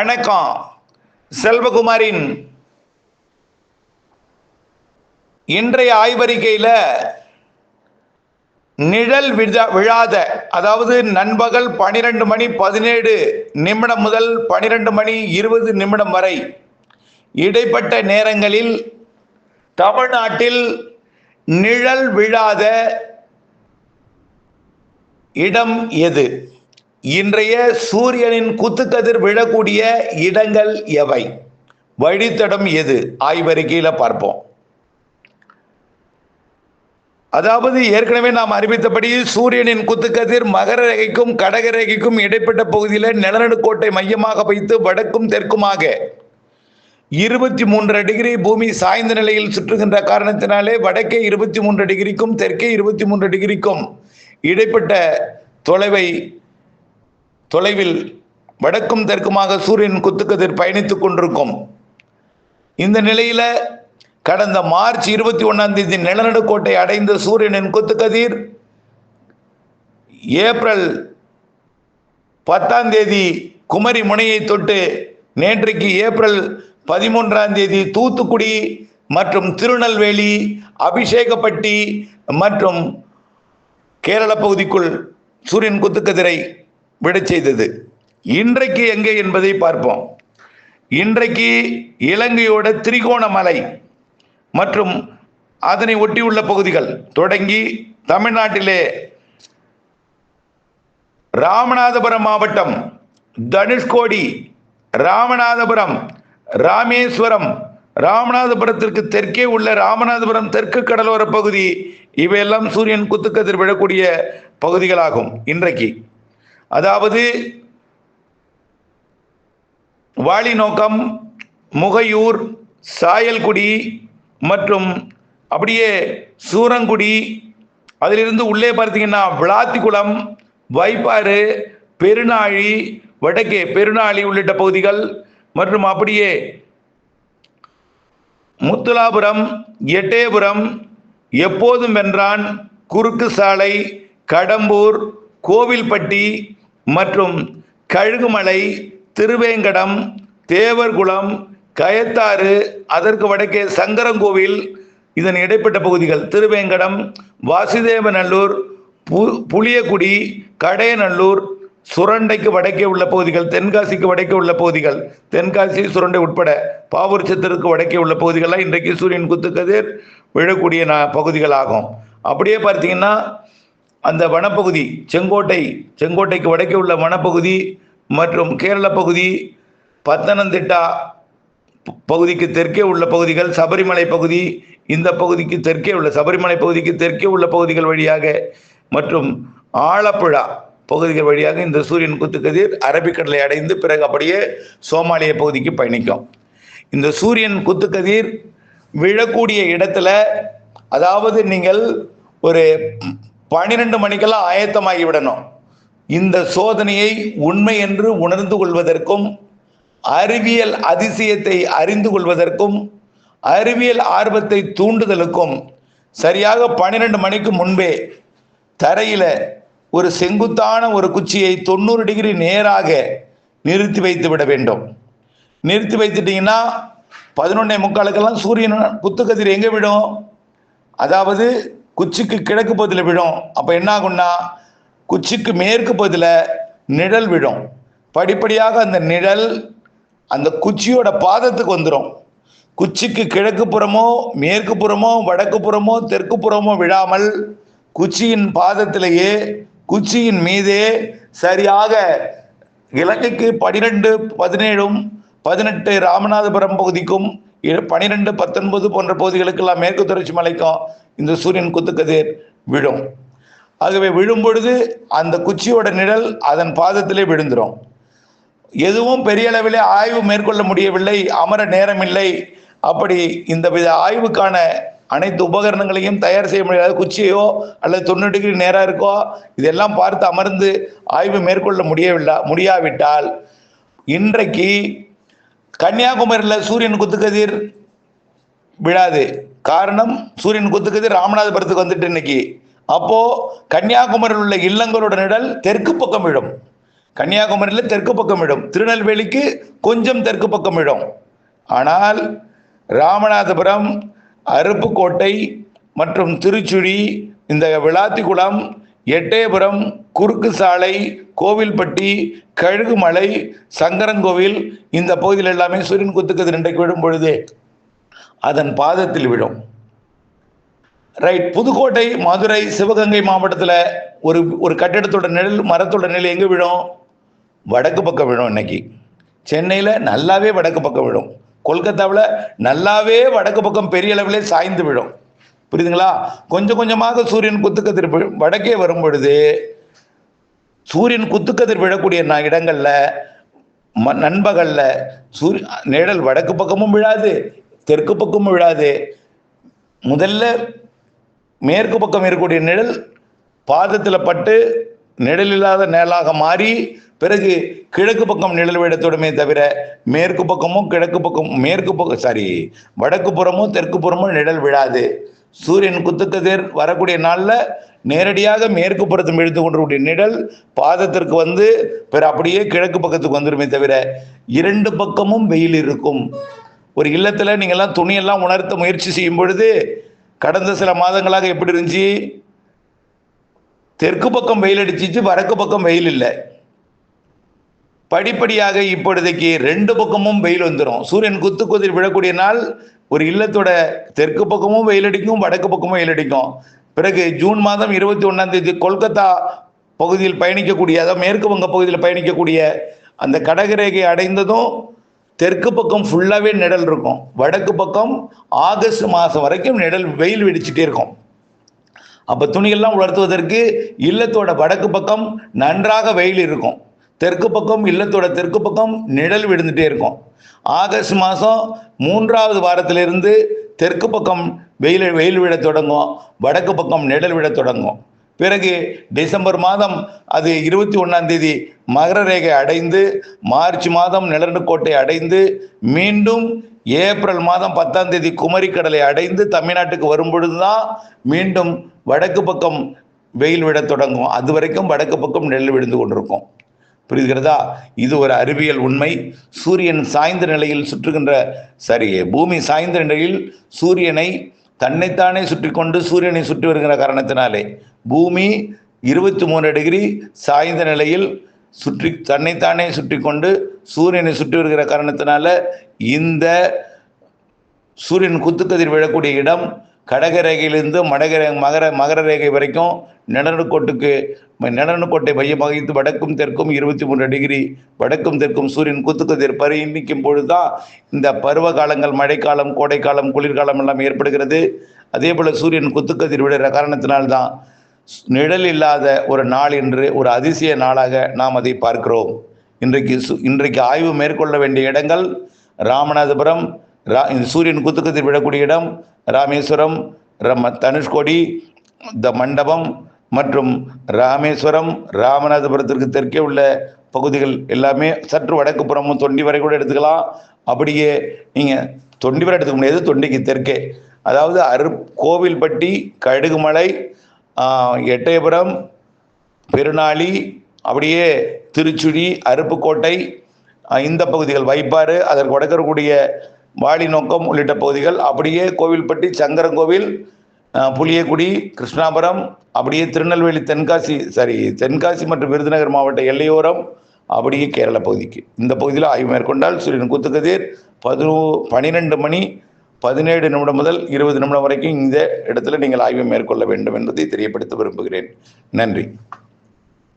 வணக்கம். செல்வகுமாரின் இன்றைய ஆய்வறிக்கையில் நிழல் விழாத, அதாவது நண்பகல் 12:17 முதல் 12:20 வரை இடைப்பட்ட நேரங்களில் தமிழ்நாட்டில் நிழல் விழாத இடம் எது? இன்றைய சூரியனின் குத்துக்கதிர் விழக்கூடிய இடங்கள் எவை? வழித்தடம் எது? ஆய்வறிக்கையில பார்ப்போம். அதாவது ஏற்கனவே நாம் அறிவித்தபடி சூரியனின் குத்துக்கதிர் மகர ரேகைக்கும் கடக ரேகைக்கும் இடைப்பட்ட பகுதியில் நிலநடுக்கோட்டை மையமாக வைத்து வடக்கும் தெற்குமாக 23 டிகிரி பூமி சாய்ந்த நிலையில் சுற்றுகின்ற காரணத்தினாலே வடக்கே 23 டிகிரிக்கும் தெற்கே 23 டிகிரிக்கும் இடைப்பட்ட தொலைவில் வடக்கும் தெற்குமாக சூரியன் குத்துக்கதிர் பயணித்துக் கொண்டிருக்கும். இந்த நிலையில கடந்த மார்ச் 21 நிலநடுக்கோட்டை அடைந்த சூரியனின் குத்துக்கதிர் ஏப்ரல் 10 குமரி முனையை தொட்டு நேற்றைக்கு ஏப்ரல் 13 தூத்துக்குடி மற்றும் திருநெல்வேலி, அபிஷேகப்பட்டி மற்றும் கேரள பகுதிக்குள் சூரியன் குத்துக்கதிரை விட செய்தது. இன்றைக்கு எங்கே என்பதை பார்ப்போம். இன்றைக்கு இலங்கையோட திரிகோணமலை மற்றும் அதனை ஒட்டியுள்ள பகுதிகள் தொடங்கி தமிழ்நாட்டிலே ராமநாதபுரம் மாவட்டம், தனுஷ்கோடி, ராமநாதபுரம், ராமேஸ்வரம், ராமநாதபுரத்திற்கு தெற்கே உள்ள ராமநாதபுரம் தெற்கு கடலோர பகுதி, இவையெல்லாம் சூரியன் குத்துக்கதிர் விழக்கூடிய பகுதிகளாகும். இன்றைக்கு அதாவது வாலிநோக்கம், முகையூர், சாயல்குடி மற்றும் அப்படியே சூரங்குடி, அதிலிருந்து உள்ளே பார்த்தீங்கன்னா விளாத்திக்குளம், வைப்பாறு, பெருநாழி, வடக்கே பெருநாழி உள்ளிட்ட பகுதிகள் மற்றும் அப்படியே முத்துலாபுரம், எட்டயபுரம், எப்போதும் வென்றான், குறுக்கு சாலை, கடம்பூர், கோவில்பட்டி மற்றும் கழுகுமலை, திருவேங்கடம், தேவர்குளம், கயத்தாறு, அதற்கு வடக்கே சங்கரங்கோவில், இதன் இடைப்பட்ட பகுதிகள் திருவேங்கடம், வாசுதேவநல்லூர், புளியகுடி, கடையநல்லூர், சுரண்டைக்கு வடக்கே உள்ள பகுதிகள், தென்காசிக்கு வடக்கே உள்ள பகுதிகள், தென்காசி, சுரண்டை உட்பட பாவூர் சத்திற்கு வடக்கே உள்ள பகுதிகள்லாம் இன்றைக்கு சூரியன் குத்துக்கதிர் விழக்கூடிய பகுதிகளாகும். அப்படியே பார்த்தீங்கன்னா அந்த வனப்பகுதி செங்கோட்டைக்கு வடக்கே உள்ள வனப்பகுதி மற்றும் கேரள பகுதி, பத்தனந்திட்டா பகுதிக்கு தெற்கே உள்ள பகுதிகள், சபரிமலை பகுதி, இந்த பகுதிக்கு தெற்கே உள்ள சபரிமலை பகுதிக்கு தெற்கே உள்ள பகுதிகள் வழியாக மற்றும் ஆலப்புழா பகுதிகள் வழியாக இந்த சூரியன் குத்துக்கதிர் அரபிக்கடலை அடைந்து பிறகு அப்படியே சோமாலிய பகுதிக்கு பயணிக்கும். இந்த சூரியன் குத்துக்கதிர் விழக்கூடிய இடத்துல, அதாவது நீங்கள் ஒரு 12 மணிக்கெல்லாம் ஆயத்தமாகி விடணும். இந்த சோதனையை உண்மை என்று உணர்ந்து கொள்வதற்கும், அறிவியல் அதிசயத்தை அறிந்து கொள்வதற்கும், அறிவியல் ஆர்வத்தை தூண்டுதலுக்கும் சரியாக 12 மணிக்கு முன்பே தரையில ஒரு செங்குத்தான ஒரு குச்சியை 90 டிகிரி நேராக நிறுத்தி வைத்து விட வேண்டும். நிறுத்தி வைத்துட்டீங்கன்னா 11:45 சூரியன் குத்துக்கதிர் எங்கே விடும்? அதாவது குச்சிக்கு கிழக்கு பகுதியில் விடும். அப்ப என்ன ஆகும்னா குச்சிக்கு மேற்கு பகுதியில் நிழல் விடும். படிப்படியாக அந்த நிழல் அந்த குச்சியோட பாதத்துக்கு வந்துடும். குச்சிக்கு கிழக்கு புறமோ மேற்கு புறமோ வடக்கு புறமோ தெற்கு புறமோ விழாமல் குச்சியின் பாதத்திலேயே, குச்சியின் மீதே சரியாக இலங்கைக்கு 12, 17, 18 ராமநாதபுரம் பகுதிக்கும் 12, 19 போன்ற பகுதிகளுக்கெல்லாம் மேற்கு தொடர்ச்சி மலைக்கும் இந்த சூரியன் குத்துக்கதிர் விழும். ஆகவே விழும் பொழுது அந்த குச்சியோட நிழல் அதன் பாதத்திலே விழுந்துடும். எதுவும் பெரிய அளவிலே ஆய்வு மேற்கொள்ள முடியவில்லை, அமர நேரமில்லை. அப்படி இந்த வித ஆய்வுக்கான அனைத்து உபகரணங்களையும் தயார் செய்ய முடியாது. குச்சியோ அல்லது 90 டிகிரி நேராக இருக்கோ இதெல்லாம் பார்த்து அமர்ந்து ஆய்வு மேற்கொள்ள முடியாவிட்டால் இன்றைக்கு கன்னியாகுமரியில் சூரியன் குத்துக்கதிர் விழாது. காரணம், சூரியன் குத்துக்கதிர் ராமநாதபுரத்துக்கு வந்துட்டு இன்னைக்கு. அப்போ கன்னியாகுமரியில் உள்ள இல்லங்களோட நிழல் தெற்கு பக்கம் விழும். கன்னியாகுமரியில் தெற்கு பக்கம் விடும், திருநெல்வேலிக்கு கொஞ்சம் தெற்கு பக்கம் விடும். ஆனால் ராமநாதபுரம், அருப்புக்கோட்டை மற்றும் திருச்சுழி, இந்த விளாத்திக்குளம், எட்டயபுரம், குறுக்கு சாலை, கோவில்பட்டி, கழுகுமலை, சங்கரன்கோவில், இந்த பகுதியில் எல்லாமே சூரியன் குத்துக்கதிர் இன்றைக்கு விடும் பொழுது அதன் பாதத்தில் விடும். ரைட். புதுக்கோட்டை, மதுரை, சிவகங்கை மாவட்டத்தில் ஒரு கட்டிடத்தோட நிழல், மரத்தோட நிழல் எங்கே விடும்? வடக்கு பக்கம் விடும். இன்னைக்கு சென்னையில் நல்லாவே வடக்கு பக்கம் விடும். கொல்கத்தாவில் நல்லாவே வடக்கு பக்கம் பெரிய அளவிலே சாய்ந்து விடும். புரியுதுங்களா? கொஞ்சம் கொஞ்சமாக சூரியன் குத்துக்கதிர் வடக்கே வரும் பொழுது சூரியன் குத்துக்கதிர் விழக்கூடிய இடங்கள்ல நண்பகல்ல நிழல் வடக்கு பக்கமும் விழாது, தெற்கு பக்கமும் விழாது. முதல்ல மேற்கு பக்கம் இருக்கக்கூடிய நிழல் பாதத்தில் பட்டு நிழல் இல்லாத நிழலாக மாறி பிறகு கிழக்கு பக்கம் நிழல் விடத்தோடுமே தவிர மேற்கு பக்கமும் வடக்கு புறமும் தெற்கு புறமும் நிழல் விழாது. சூரியன் குத்துக்கதிர் வரக்கூடிய நாளில் நேரடியாக மேற்கு புறத்தும் இழுத்து கொண்டிருக்கூடிய நிழல் பாதத்திற்கு வந்து பிற அப்படியே கிழக்கு பக்கத்துக்கு வந்துடுமே தவிர இரண்டு பக்கமும் வெயில் இருக்கும். ஒரு இல்லத்தில் நீங்கள்லாம் துணியெல்லாம் உணர்த்த முயற்சி செய்யும் பொழுது கடந்த சில மாதங்களாக எப்படி இருந்துச்சு? தெற்கு பக்கம் வெயில் அடிச்சிச்சு, வடக்கு பக்கம் வெயில் இல்லை. படிப்படியாக இப்பொழுதைக்கு ரெண்டு பக்கமும் வெயில் வந்துடும். சூரியன் குத்துக்கதிர் விழக்கூடிய நாள் ஒரு இல்லத்தோட தெற்கு பக்கமும் வெயில் அடிக்கும், வடக்கு பக்கமும் வெயில் அடிக்கும். பிறகு ஜூன் மாதம் 21 கொல்கத்தா பகுதியில் பயணிக்கக்கூடிய, அதாவது மேற்கு வங்க பகுதியில் பயணிக்கக்கூடிய அந்த கடகரேகை அடைந்ததும் தெற்கு பக்கம் ஃபுல்லாகவே நிழல் இருக்கும். வடக்கு பக்கம் ஆகஸ்ட் மாதம் வரைக்கும் நிழல் வெயில் வெடிச்சுட்டே இருக்கும். அப்போ துணிகள்லாம் உலர்த்துவதற்கு இல்லத்தோட வடக்கு பக்கம் நன்றாக வெயில் இருக்கும், தெற்கு பக்கம் இல்லத்தோட தெற்கு பக்கம் நிழல் விழுந்துட்டே இருக்கும். ஆகஸ்ட் மாதம் 3வது வாரத்திலிருந்து தெற்கு பக்கம் வெயில் விட தொடங்கும், வடக்கு பக்கம் நிழல் விட தொடங்கும். பிறகு டிசம்பர் மாதம் அது 21 மகர ரேகை அடைந்து, மார்ச் மாதம் நிலநடுக்கோட்டை அடைந்து, மீண்டும் ஏப்ரல் மாதம் 10 குமரிக்கடலை அடைந்து தமிழ்நாட்டுக்கு வரும் பொழுதுதான் மீண்டும் வடக்கு பக்கம் வெயில் விட தொடங்கும். அது வரைக்கும் வடக்கு பக்கம் நெல் விழுந்து கொண்டிருக்கும். புரிகிறதா? இது ஒரு அறிவியல் உண்மை. சூரியன் சாய்ந்த நிலையில் பூமி சாய்ந்த நிலையில் சூரியனை தன்னைத்தானே சுற்றி கொண்டு சூரியனை சுற்றி வருகிற காரணத்தினாலே பூமி 23 டிகிரி சாய்ந்த நிலையில் தன்னைத்தானே சுற்றி கொண்டு சூரியனை சுற்றி வருகிற காரணத்தினால இந்த சூரியன் குத்துக்கதிர் விழக்கூடிய இடம் கடகரேகையிலிருந்து மகர ரேகை வரைக்கும் நிலநடுக்கோட்டை மையமாக வைத்து வடக்கும் தெற்கும் 23 டிகிரி வடக்கும் தெற்கும் சூரியன் குத்துக்கதிர் பயணிக்கும் பொழுதுதான் இந்த பருவ காலங்கள், மழைக்காலம், கோடைக்காலம், குளிர்காலம் எல்லாம் ஏற்படுகிறது. அதே போல சூரியன் குத்துக்கதிர் விடுகிற காரணத்தினால்தான் நிழல் இல்லாத ஒரு நாள் என்று ஒரு அதிசய நாளாக நாம் அதை பார்க்கிறோம். இன்றைக்கு ஆய்வு மேற்கொள்ள வேண்டிய இடங்கள் ராமநாதபுரம், சூரியன் குத்துக்கதிர் விடக்கூடிய இடம், ராமேஸ்வரம், தனுஷ்கோடி, மண்டபம் மற்றும் ராமேஸ்வரம், ராமநாதபுரத்திற்கு தெற்கே உள்ள பகுதிகள் எல்லாமே சற்று வடக்கு புறமும் தொண்டி வரை கூட எடுத்துக்கலாம். அப்படியே நீங்கள் தொண்டி வரை எடுத்துக்க முடியாது, தொண்டிக்கு தெற்கே, அதாவது கோவில்பட்டி, கழுகுமலை, எட்டயபுரம், பெருநாளி, அப்படியே திருச்சுழி, அருப்புக்கோட்டை, இந்த பகுதிகள், வைப்பாறு, அதற்கு வடக்கக்கூடிய வாலிநோக்கம் உள்ளிட்ட பகுதிகள், அப்படியே கோவில்பட்டி, சங்கரன்கோவில், புளியக்குடி, கிருஷ்ணாபுரம், அப்படியே திருநெல்வேலி, தென்காசி மற்றும் விருதுநகர் மாவட்ட எல்லையோரம், அப்படியே கேரள பகுதிக்கு இந்த பகுதியில் ஆய்வு மேற்கொண்டால் சூரியன் குத்துக்கதிர் 12 மணி 17 நிமிடம் முதல் 20 நிமிடம் வரைக்கும் இந்த இடத்துல நீங்கள் ஆய்வு மேற்கொள்ள வேண்டும் என்பதை தெரியப்படுத்த விரும்புகிறேன். நன்றி.